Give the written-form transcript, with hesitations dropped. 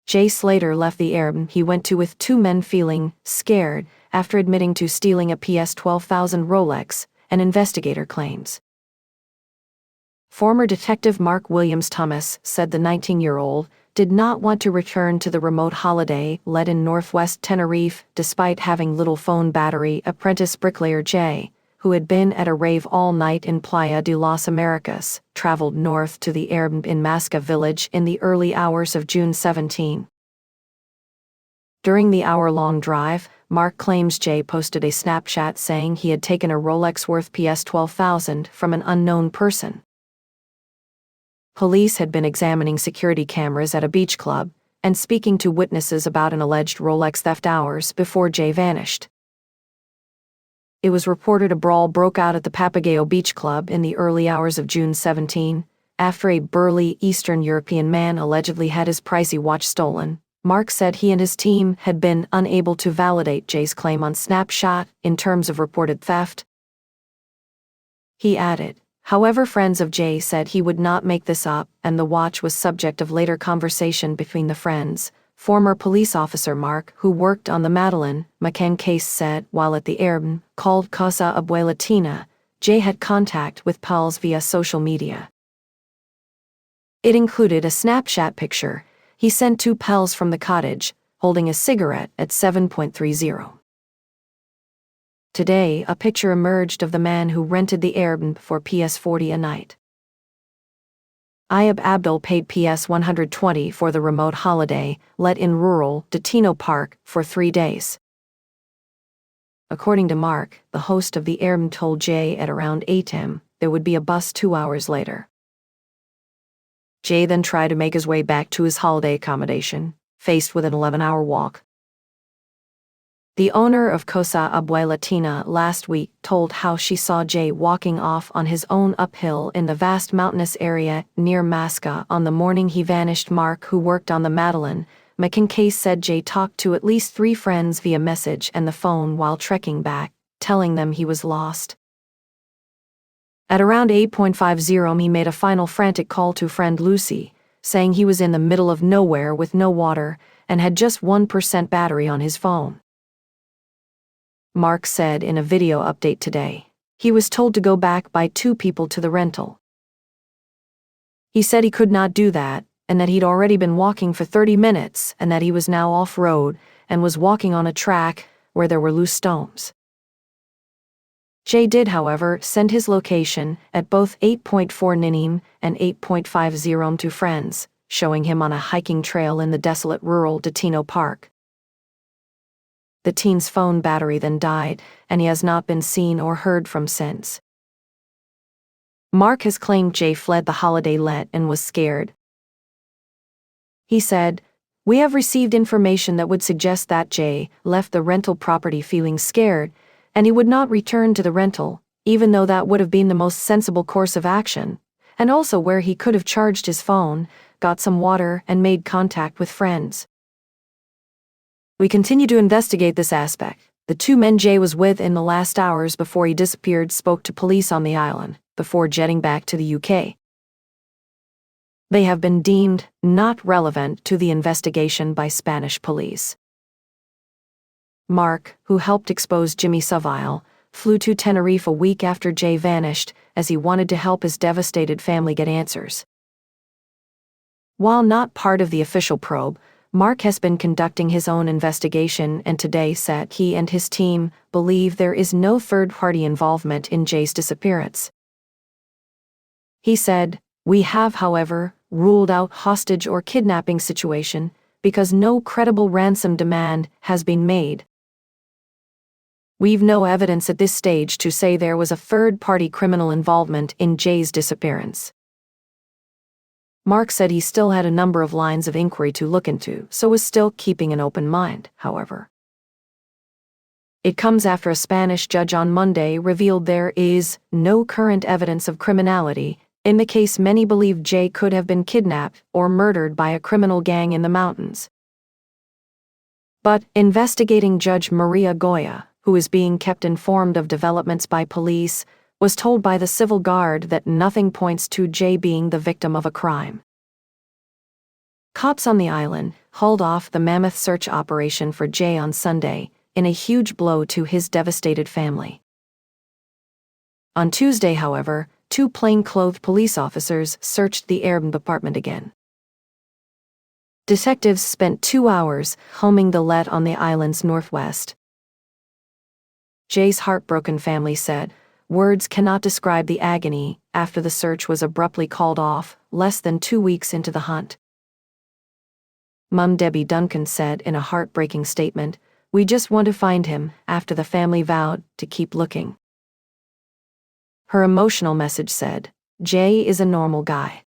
Jay Slater left the Airbnb he went to with 2 men feeling scared after admitting to stealing a PS 12,000 Rolex, an investigator claims. Former Detective Mark Williams Thomas said the 19-year-old did not want to return to the remote holiday let in northwest Tenerife despite having little phone battery. Apprentice bricklayer Jay, who had been at a rave all night in Playa de las Americas, traveled north to the Airbnb in Masca village in the early hours of June 17. During the hour-long drive, Mark claims Jay posted a Snapchat saying he had taken a Rolex worth PS 12,000 from an unknown person. Police had been examining security cameras at a beach club and speaking to witnesses about an alleged Rolex theft hours before Jay vanished. It was reported a brawl broke out at the Papagayo Beach Club in the early hours of June 17, after a burly Eastern European man allegedly had his pricey watch stolen. Mark said he and his team had been unable to validate Jay's claim on Snapchat in terms of reported theft. He added, however, friends of Jay said he would not make this up, and the watch was subject of later conversation between the friends. Former police officer Mark, who worked on the Madeleine McCain case, said while at the Airbnb called Casa Abuelatina, Jay had contact with pals via social media. It included a Snapchat picture he sent 2 pals from the cottage, holding a cigarette at 7.30. Today, a picture emerged of the man who rented the Airbnb for PS 40 a night. Ayub Abdul paid PS 120 for the remote holiday let in rural Destino Park for 3 days. According to Mark, the host of the Airbnb told Jay at around 8 a.m. there would be a bus 2 hours later. Jay then tried to make his way back to his holiday accommodation, faced with an 11-hour walk. The owner of Casa Abuelatina last week told how she saw Jay walking off on his own uphill in the vast mountainous area near Masca on the morning he vanished. Mark, who worked on the Madeleine McCain case, said Jay talked to at least 3 friends via message and the phone while trekking back, telling them he was lost. At around 8:50 he made a final frantic call to friend Lucy, saying he was in the middle of nowhere with no water and had just 1% battery on his phone. Mark said in a video update today, he was told to go back by 2 people to the rental. He said he could not do that, and that he'd already been walking for 30 minutes and that he was now off-road and was walking on a track where there were loose stones. Jay did, however, send his location at both 8.4 nnim and 8.50 to friends, showing him on a hiking trail in the desolate rural Destino Park. The teen's phone battery then died, and he has not been seen or heard from since. Mark has claimed Jay fled the holiday let and was scared. He said, "We have received information that would suggest that Jay left the rental property feeling scared, and he would not return to the rental, even though that would have been the most sensible course of action, and also where he could have charged his phone, got some water, and made contact with friends. We continue to investigate this aspect." The 2 men Jay was with in the last hours before he disappeared spoke to police on the island, before jetting back to the UK. They have been deemed not relevant to the investigation by Spanish police. Mark, who helped expose Jimmy Savile, flew to Tenerife a week after Jay vanished, as he wanted to help his devastated family get answers. While not part of the official probe, Mark has been conducting his own investigation and today said he and his team believe there is no third-party involvement in Jay's disappearance. He said, "We have, however, ruled out hostage or kidnapping situation because no credible ransom demand has been made. We've no evidence at this stage to say there was a third-party criminal involvement in Jay's disappearance." Mark said he still had a number of lines of inquiry to look into, so was still keeping an open mind, however. It comes after a Spanish judge on Monday revealed there is no current evidence of criminality in the case many believe Jay could have been kidnapped or murdered by a criminal gang in the mountains. But investigating Judge Maria Goya, who is being kept informed of developments by police, was told by the civil guard that nothing points to Jay being the victim of a crime. Cops on the island, hauled off the mammoth search operation for Jay on Sunday, in a huge blow to his devastated family. On Tuesday, however, 2 plain-clothed police officers searched the Airbnb apartment again. Detectives spent 2 hours homing the let on the island's northwest. Jay's heartbroken family said, "Words cannot describe the agony," after the search was abruptly called off, less than 2 weeks into the hunt. Mum Debbie Duncan said in a heartbreaking statement, "We just want to find him," after the family vowed to keep looking. Her emotional message said, "Jay is a normal guy.